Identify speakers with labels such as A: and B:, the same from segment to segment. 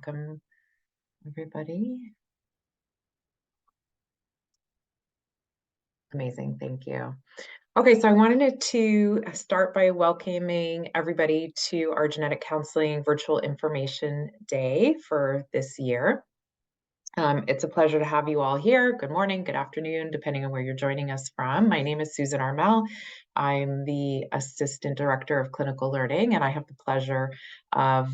A: welcome everybody. Amazing, thank you. Okay, so I wanted to start by welcoming everybody to our Genetic Counseling Virtual Information Day for this year. It's a pleasure to have you all here. Good morning, good afternoon, depending on where you're joining us from. My name is Susan Armel. I'm the Assistant Director of Clinical Learning, and I have the pleasure of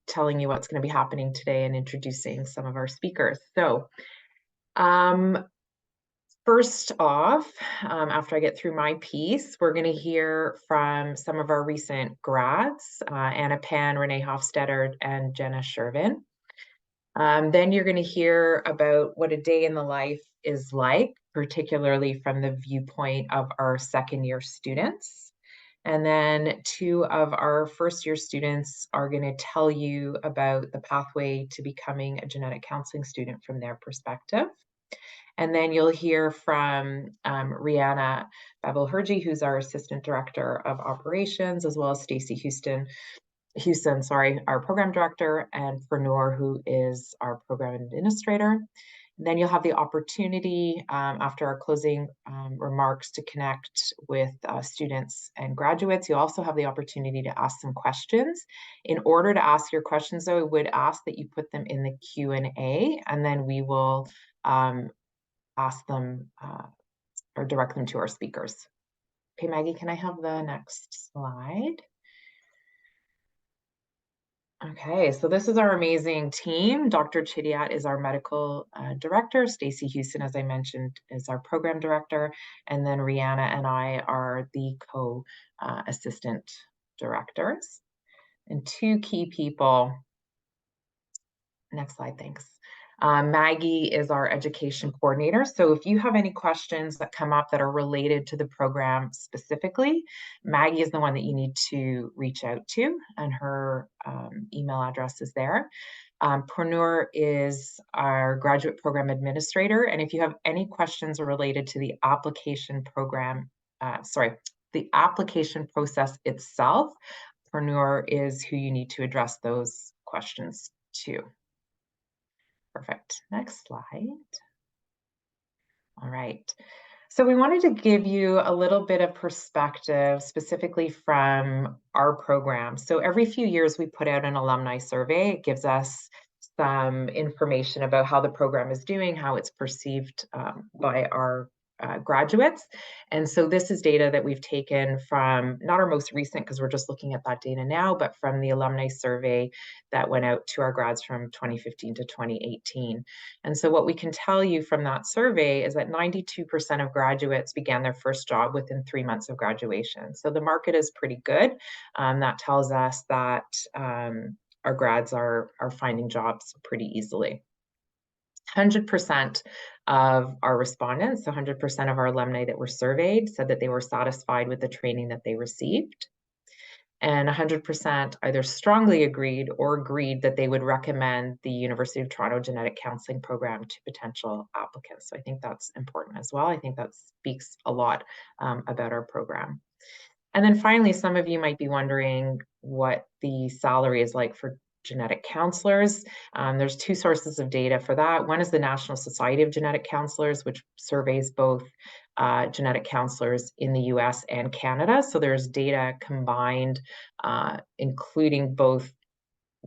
A: telling you what's going to be happening today and introducing some of our speakers. So, first off, after I get through my piece, we're going to hear from some of our recent grads, Anna Pan, Renee Hofstetter, and Jenna Shervin. Then you're going to hear about what a day in the life is like, particularly from the viewpoint of our second-year students. And then two of our first-year students are going to tell you about the pathway to becoming a genetic counseling student from their perspective. And then you'll hear from Rihanna Babelherji, who's our Assistant Director of Operations, as well as Stacy Houston, our Program Director, and Fernur, who is our Program Administrator. And then you'll have the opportunity after our closing remarks to connect with students and graduates. You also have the opportunity to ask some questions. In order to ask your questions, though, I would ask that you put them in the Q&A, and then we will ask them or direct them to our speakers. Okay, Maggie, can I have the next slide? Okay, so this is our amazing team. Dr. Chidiat is our medical director. Stacy Houston, as I mentioned, is our program director. And then Rihanna and I are the co-assistant directors. And two key people. Next slide, thanks. Maggie is our education coordinator. So if you have any questions that come up that are related to the program specifically, Maggie is the one that you need to reach out to, and her email address is there. Purnur is our graduate program administrator. And if you have any questions related to the application program, the application process itself, Purnur is who you need to address those questions to. Perfect. Next slide. All right. So we wanted to give you a little bit of perspective specifically from our program. So every few years we put out an alumni survey. It gives us some information about how the program is doing, how it's perceived by our graduates. And so this is data that we've taken from, not our most recent, because we're just looking at that data now, but from the alumni survey that went out to our grads from 2015 to 2018. And so what we can tell you from that survey is that 92% of graduates began their first job within 3 months of graduation. So the market is pretty good. That tells us that our grads are finding jobs pretty easily. 100% of our respondents, so 100% of our alumni that were surveyed, said that they were satisfied with the training that they received. And 100% either strongly agreed or agreed that they would recommend the University of Toronto Genetic Counselling Program to potential applicants. So I think that's important as well. I think that speaks a lot about our program. And then finally, some of you might be wondering what the salary is like for genetic counselors. There's two sources of data for that. One is the National Society of Genetic Counselors, which surveys both genetic counselors in the US and Canada. So there's data combined, including both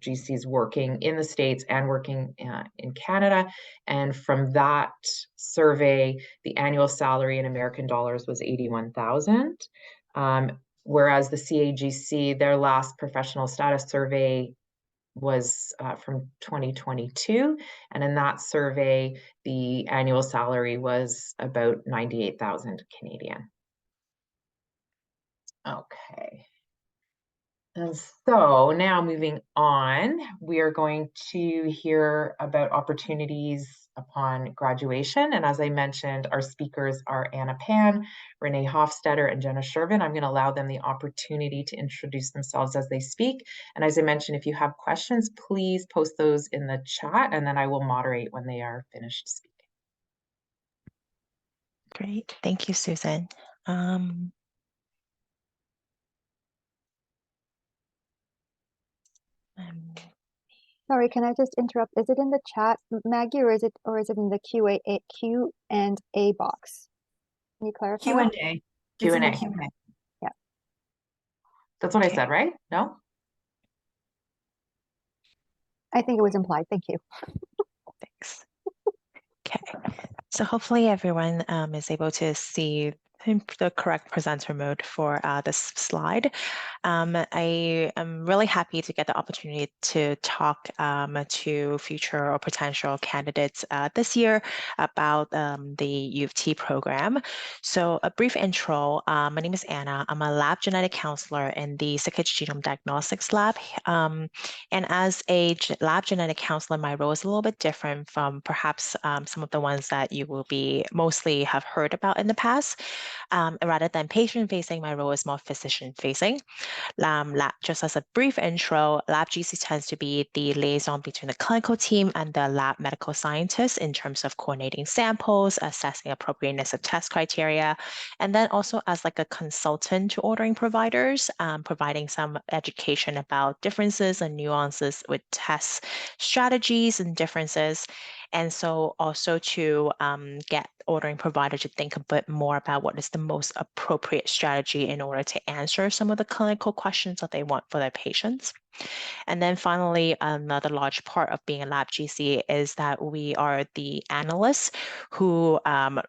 A: GCs working in the States and working in Canada. And from that survey, the annual salary in American dollars was $81,000. Whereas the CAGC, their last professional status survey was from 2022. And in that survey, the annual salary was about 98,000 Canadian. Okay. And so now moving on, we are going to hear about opportunities upon graduation. And as I mentioned, our speakers are Anna Pan, Renee Hofstetter, and Jenna Shervin. I'm going to allow them the opportunity to introduce themselves as they speak. And as I mentioned, if you have questions, please post those in the chat, and then I will moderate when they are finished speaking.
B: Great. Thank you, Susan.
C: Sorry, can I just interrupt? Is it in the chat, Maggie, or is it in the Q and A box? Can you clarify?
D: Q&A. It's in the
A: Q&A.
D: Q&A.
C: Yeah.
A: That's what I
B: Okay.
A: said, right? No?
C: I think it was implied. Thank you.
B: Thanks. Okay. So hopefully everyone is able to see the correct presenter mode for this slide. I am really happy to get the opportunity to talk to future or potential candidates this year about the U of T program. So a brief intro, my name is Anna. I'm a lab genetic counselor in the Sickage Genome Diagnostics Lab. And as a lab genetic counselor, my role is a little bit different from perhaps some of the ones that you will be mostly have heard about in the past. Rather than patient-facing, my role is more physician-facing. Just as a brief intro, Lab GC tends to be the liaison between the clinical team and the lab medical scientists in terms of coordinating samples, assessing appropriateness of test criteria, and then also as like a consultant to ordering providers, providing some education about differences and nuances with test strategies and differences. And so also to get ordering provider to think a bit more about what is the most appropriate strategy in order to answer some of the clinical questions that they want for their patients. And then finally, another large part of being a lab GC is that we are the analysts who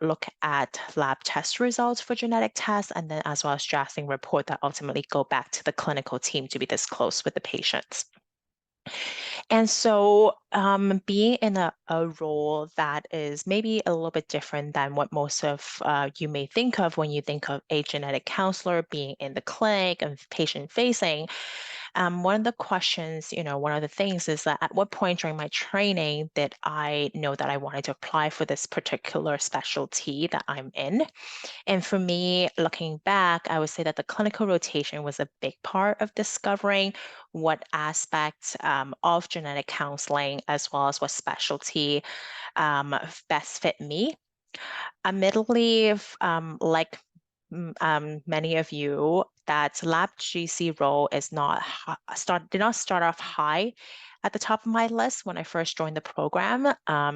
B: look at lab test results for genetic tests, and then as well as drafting report that ultimately go back to the clinical team to be this close with the patients. And so being in a role that is maybe a little bit different than what most of you may think of when you think of a genetic counselor being in the clinic and patient facing, one of the questions, one of the things is that at what point during my training did I know that I wanted to apply for this particular specialty that I'm in? And for me, looking back, I would say that the clinical rotation was a big part of discovering what aspects of genetic counseling, as well as what specialty best fit me. Admittedly, like many of you, that lab GC role is did not start off high at the top of my list when I first joined the program,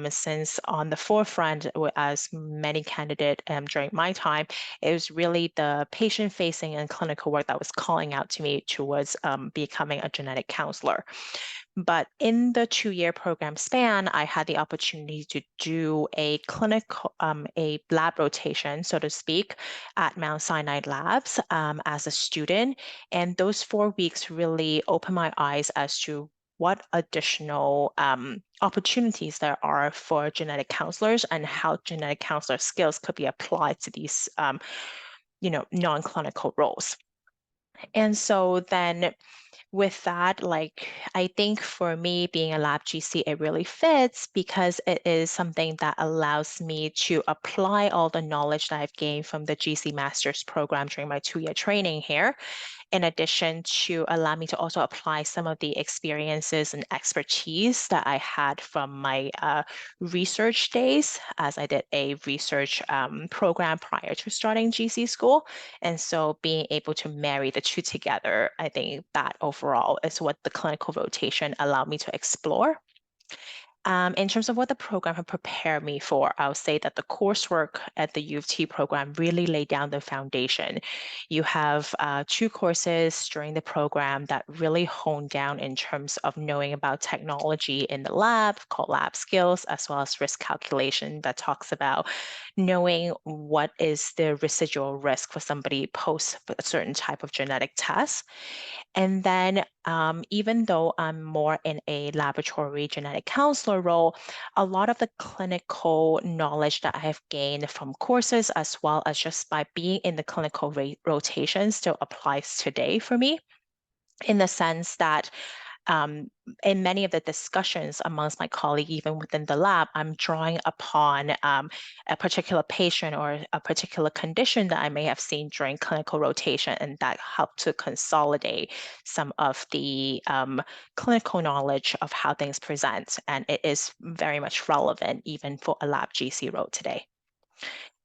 B: since on the forefront, as many candidates during my time, it was really the patient-facing and clinical work that was calling out to me towards becoming a genetic counselor. But in the 2-year program span, I had the opportunity to do a lab rotation, so to speak, at Mount Sinai Labs as a student. And those 4 weeks really opened my eyes as to what additional opportunities there are for genetic counselors and how genetic counselor skills could be applied to these, non-clinical roles. And so then with that, I think for me, being a lab GC, it really fits because it is something that allows me to apply all the knowledge that I've gained from the GC Master's program during my 2-year training here, in addition to allow me to also apply some of the experiences and expertise that I had from my research days, as I did a research program prior to starting GC school. And so being able to marry the two together, I think that overall is what the clinical rotation allowed me to explore. In terms of what the program had prepared me for, I would say that the coursework at the U of T program really laid down the foundation. You have 2 courses during the program that really hone down in terms of knowing about technology in the lab, called lab skills, as well as risk calculation that talks about knowing what is the residual risk for somebody post a certain type of genetic test. And then even though I'm more in a laboratory genetic counselor role, a lot of the clinical knowledge that I have gained from courses, as well as just by being in the clinical rotation, still applies today for me, in the sense that in many of the discussions amongst my colleagues, even within the lab, I'm drawing upon a particular patient or a particular condition that I may have seen during clinical rotation, and that helped to consolidate some of the clinical knowledge of how things present. And it is very much relevant even for a lab GC role today.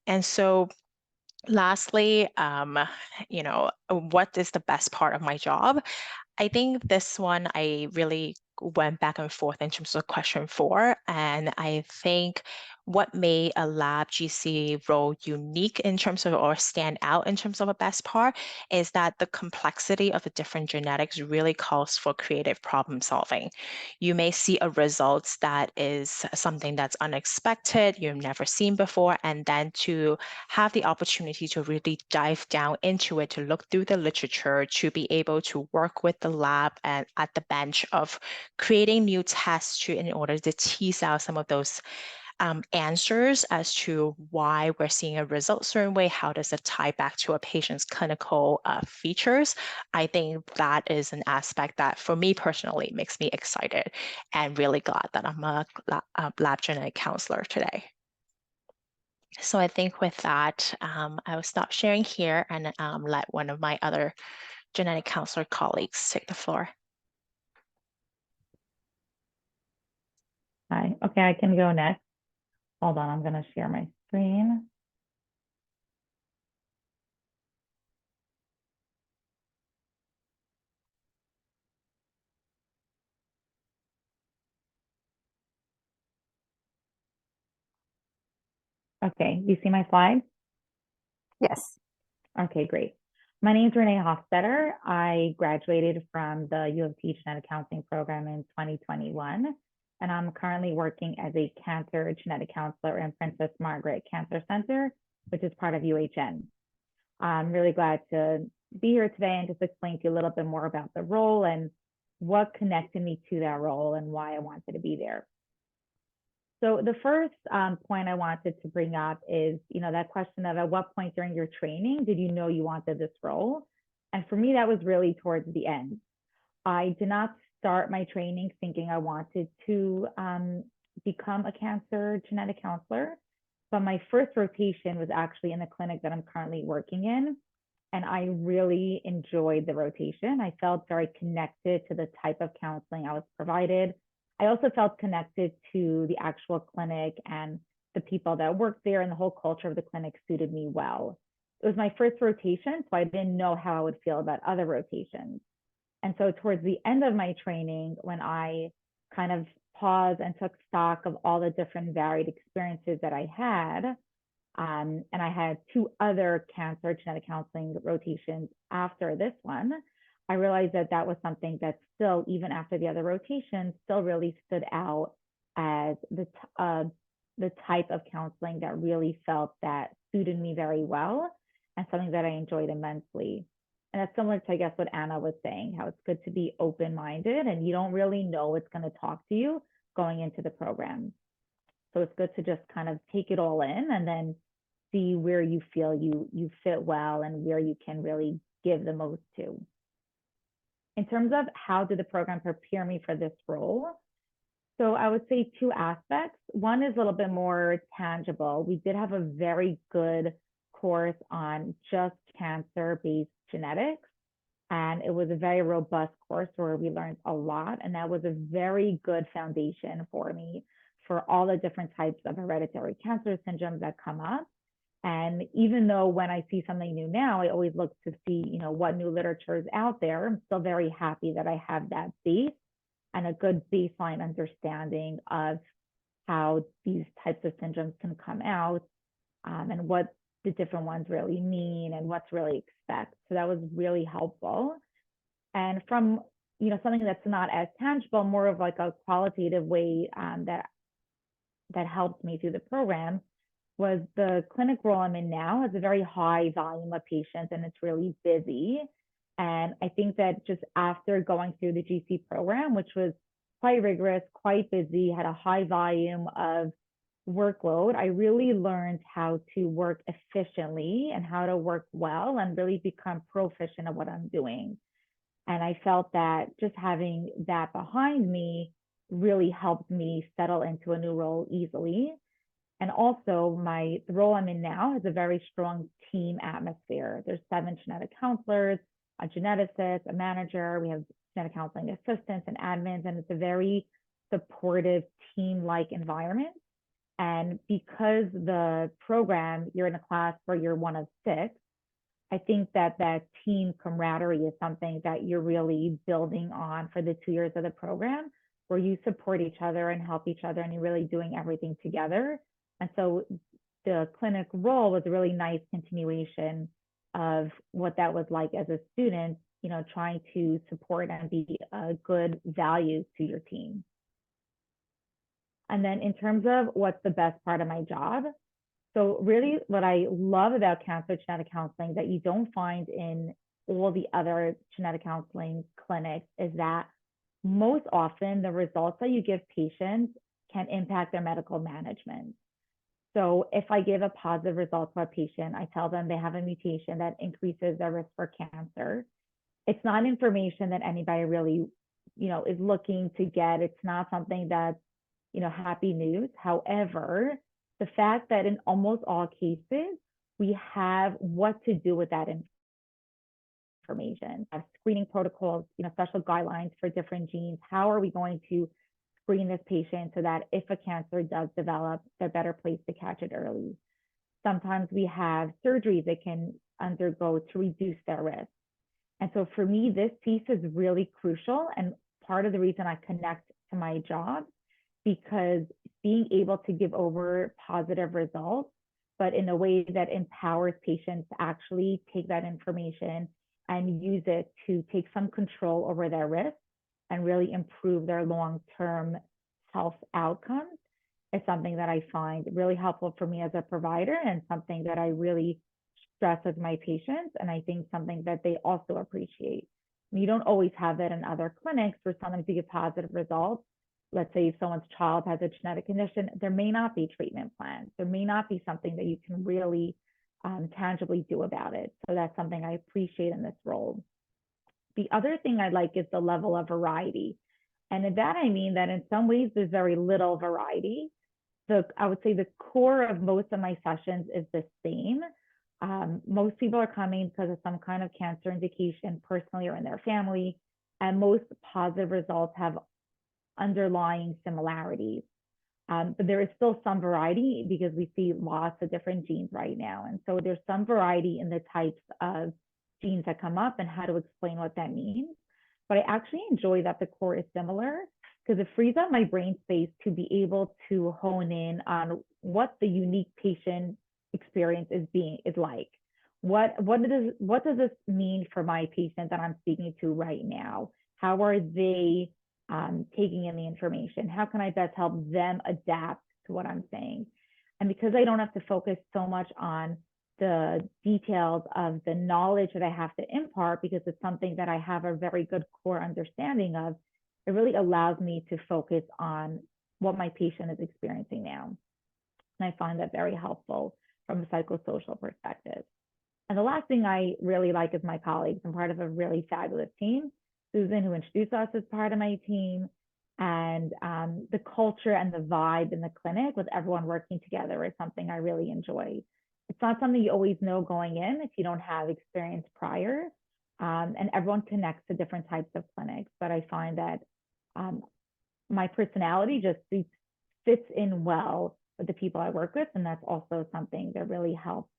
B: And so lastly, what is the best part of my job? I think this one I really went back and forth in terms of question 4. And I think what made a lab GC role unique in terms of, or stand out in terms of a best part, is that the complexity of the different genetics really calls for creative problem solving. You may see a result that is something that's unexpected, you've never seen before, and then to have the opportunity to really dive down into it, to look through the literature, to be able to work with the lab and at the bench of creating new tests in order to tease out some of those answers as to why we're seeing a result a certain way. How does it tie back to a patient's clinical features? I think that is an aspect that, for me personally, makes me excited and really glad that I'm a lab genetic counselor today. So I think with that, I will stop sharing here and let one of my other genetic counselor colleagues take the floor.
D: Hi, okay, I can go next. Hold on, I'm gonna share my screen. Okay, you see my slide?
C: Yes.
D: Okay, great. My name is Renee Hofstetter. I graduated from the U of T Genetic Counseling program in 2021, and I'm currently working as a cancer genetic counselor in Princess Margaret Cancer Center, which is part of UHN. I'm really glad to be here today and just explain to you a little bit more about the role and what connected me to that role and why I wanted to be there. So the first point I wanted to bring up is, that question of at what point during your training did you know you wanted this role? And for me, that was really towards the end. I did not start my training thinking I wanted to become a cancer genetic counselor, but my first rotation was actually in the clinic that I'm currently working in. And I really enjoyed the rotation. I felt very connected to the type of counseling I was provided. I also felt connected to the actual clinic, and the people that worked there, and the whole culture of the clinic suited me well. It was my first rotation, so I didn't know how I would feel about other rotations. And so towards the end of my training, when I kind of paused and took stock of all the different varied experiences that I had, and I had 2 other cancer genetic counseling rotations after this one, I realized that that was something that still, even after the other rotations, still really stood out as the type of counseling that really felt that suited me very well and something that I enjoyed immensely. And that's similar to, I guess, what Anna was saying, how it's good to be open-minded and you don't really know what's going to talk to you going into the program. So it's good to just kind of take it all in and then see where you feel you fit well and where you can really give the most to. In terms of how did the program prepare me for this role? So I would say 2 aspects. One is a little bit more tangible. We did have a very good course on just cancer-based genetics, and it was a very robust course where we learned a lot, and that was a very good foundation for me for all the different types of hereditary cancer syndromes that come up. And even though when I see something new now, I always look to see, what new literature is out there, I'm still very happy that I have that base and a good baseline understanding of how these types of syndromes can come out and what the different ones really mean and what to really expect. So that was really helpful. And from, something that's not as tangible, more of like a qualitative way that helped me through the program, was the clinic role I'm in now has a very high volume of patients and it's really busy. And I think that just after going through the GC program, which was quite rigorous, quite busy, had a high volume of workload, I really learned how to work efficiently and how to work well and really become proficient at what I'm doing. And I felt that just having that behind me really helped me settle into a new role easily. And also the role I'm in now has a very strong team atmosphere. There's 7 genetic counselors, a geneticist, a manager, we have genetic counseling assistants and admins, and it's a very supportive team-like environment. And because the program, you're in a class where you're one of 6, I think that team camaraderie is something that you're really building on for the 2 years of the program, where you support each other and help each other and you're really doing everything together. And so the clinic role was a really nice continuation of what that was like as a student, you know, trying to support and be a good value to your team. And then in terms of what's the best part of my job, so really what I love about cancer genetic counseling that you don't find in all the other genetic counseling clinics is that most often the results that you give patients can impact their medical management. So if I give a positive result to a patient, I tell them they have a mutation that increases their risk for cancer. It's not information that anybody really, you know, is looking to get. It's not something that's, you know, happy news. However, the fact that in almost all cases, we have what to do with that information, have screening protocols, you know, special guidelines for different genes. How are we going to screen this patient so that if a cancer does develop, they're better placed to catch it early? Sometimes we have surgeries they can undergo to reduce their risk. And so for me, this piece is really crucial and part of the reason I connect to my job, because being able to give over positive results, but in a way that empowers patients to actually take that information and use it to take some control over their risk and really improve their long-term health outcomes is something that I find really helpful for me as a provider and something that I really stress with my patients. And I think something that they also appreciate. You don't always have that in other clinics where sometimes you get positive results. Let's say if someone's child has a genetic condition, there may not be treatment plans. There may not be something that you can really tangibly do about it. So that's something I appreciate in this role. The other thing I like is the level of variety. And in that, I mean that in some ways there's very little variety. I would say the core of most of my sessions is the same. Most people are coming because of some kind of cancer indication personally or in their family. And most positive results have underlying similarities. But there is still some variety because we see lots of different genes right now. And so there's some variety in the types of genes that come up and how to explain what that means. But I actually enjoy that the core is similar because it frees up my brain space to be able to hone in on what the unique patient experience is like. What does this mean for my patient that I'm speaking to right now? How are they taking in the information? How can I best help them adapt to what I'm saying? And because I don't have to focus so much on the details of the knowledge that I have to impart, because it's something that I have a very good core understanding of, it really allows me to focus on what my patient is experiencing now. And I find that very helpful from a psychosocial perspective. And the last thing I really like is my colleagues. I'm part of a really fabulous team. Susan, who introduced us, as part of my team, and the culture and the vibe in the clinic with everyone working together is something I really enjoy. It's not something you always know going in if you don't have experience prior, and everyone connects to different types of clinics, but I find that my personality just fits in well with the people I work with, and that's also something that really helps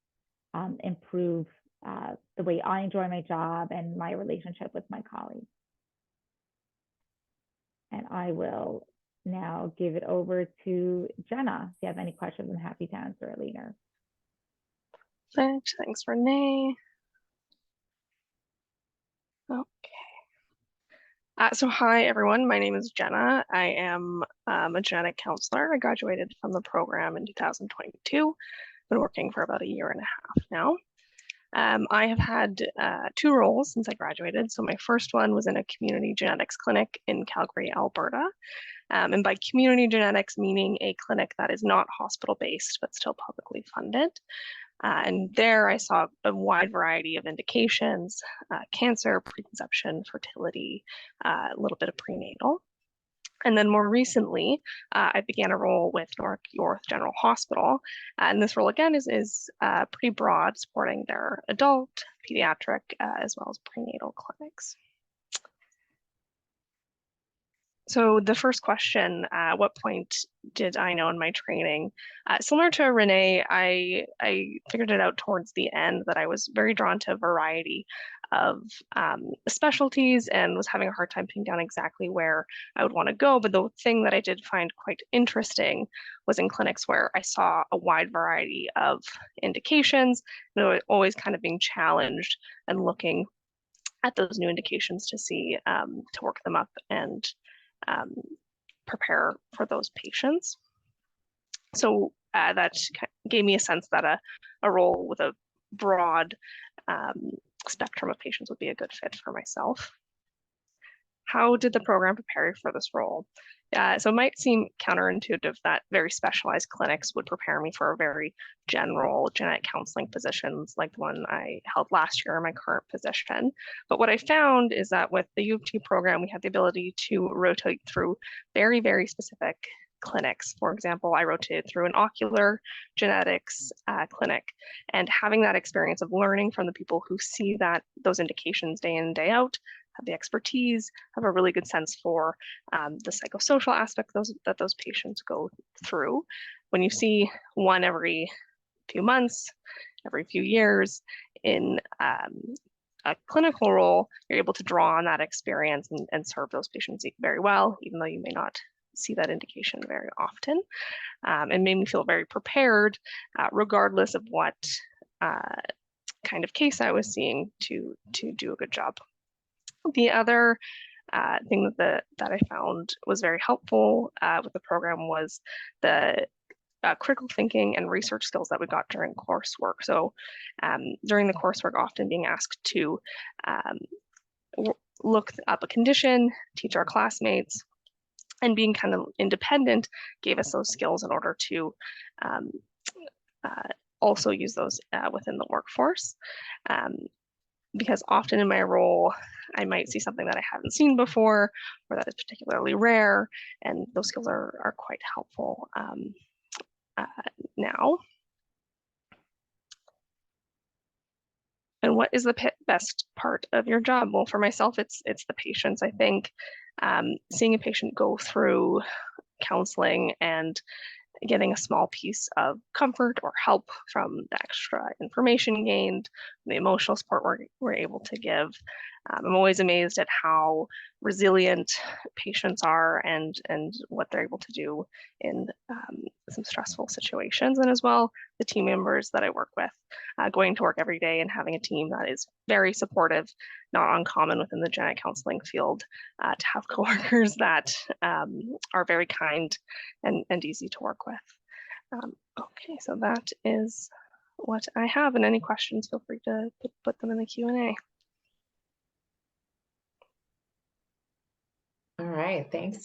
D: improve the way I enjoy my job and my relationship with my colleagues. And I will now give it over to Jenna. If you have any questions, I'm happy to answer it later.
E: Thanks, Renee. Okay. So hi, everyone. My name is Jenna. I am a genetic counselor. I graduated from the program in 2022. Been working for about a year and a half now. I have had 2 roles since I graduated. So my first one was in a community genetics clinic in Calgary, Alberta. And by community genetics, meaning a clinic that is not hospital-based, but still publicly funded. And there I saw a wide variety of indications, cancer, preconception, fertility, a little bit of prenatal. And then more recently, I began a role with North York General Hospital. And this role, again, is pretty broad, supporting their adult, pediatric, as well as prenatal clinics. So the first question, at what point did I know in my training? Similar to Renee, I figured it out towards the end that I was very drawn to variety. of specialties and was having a hard time pinning down exactly where I would want to go. But the thing that I did find quite interesting was in clinics where I saw a wide variety of indications, always kind of being challenged and looking at those new indications to see, to work them up and prepare for those patients. So that gave me a sense that a role with a broad spectrum of patients would be a good fit for myself. How did the program prepare you for this role? So it might seem counterintuitive that very specialized clinics would prepare me for a very general genetic counseling positions like the one I held last year in my current position. But what I found is that with the U of T program, we had the ability to rotate through very, very specific clinics. For example, I rotated through an ocular genetics clinic, and having that experience of learning from the people who see those indications day in and day out, have the expertise, have a really good sense for the psychosocial aspect that those patients go through. When you see one every few months, every few years in a clinical role, you're able to draw on that experience and serve those patients very well, even though you may not see that indication very often. And made me feel very prepared, regardless of what kind of case I was seeing, to do a good job. The other thing that I found was very helpful with the program was the critical thinking and research skills that we got during coursework. So during the coursework, often being asked to look up a condition, teach our classmates, and being kind of independent gave us those skills in order to also use those within the workforce. Because often in my role, I might see something that I haven't seen before, or that is particularly rare, and those skills are quite helpful now. And what is the best part of your job? Well, for myself, it's the patients. I think seeing a patient go through counseling and getting a small piece of comfort or help from the extra information gained, the emotional support we're able to give. I'm always amazed at how resilient patients are and what they're able to do in some stressful situations. And as well, the team members that I work with, going to work every day and having a team that is very supportive, not uncommon within the genetic counseling field, to have coworkers that are very kind and easy to work with. Okay, so that is what I have, and any questions, feel free to put them in the Q&A.
A: All right, thanks.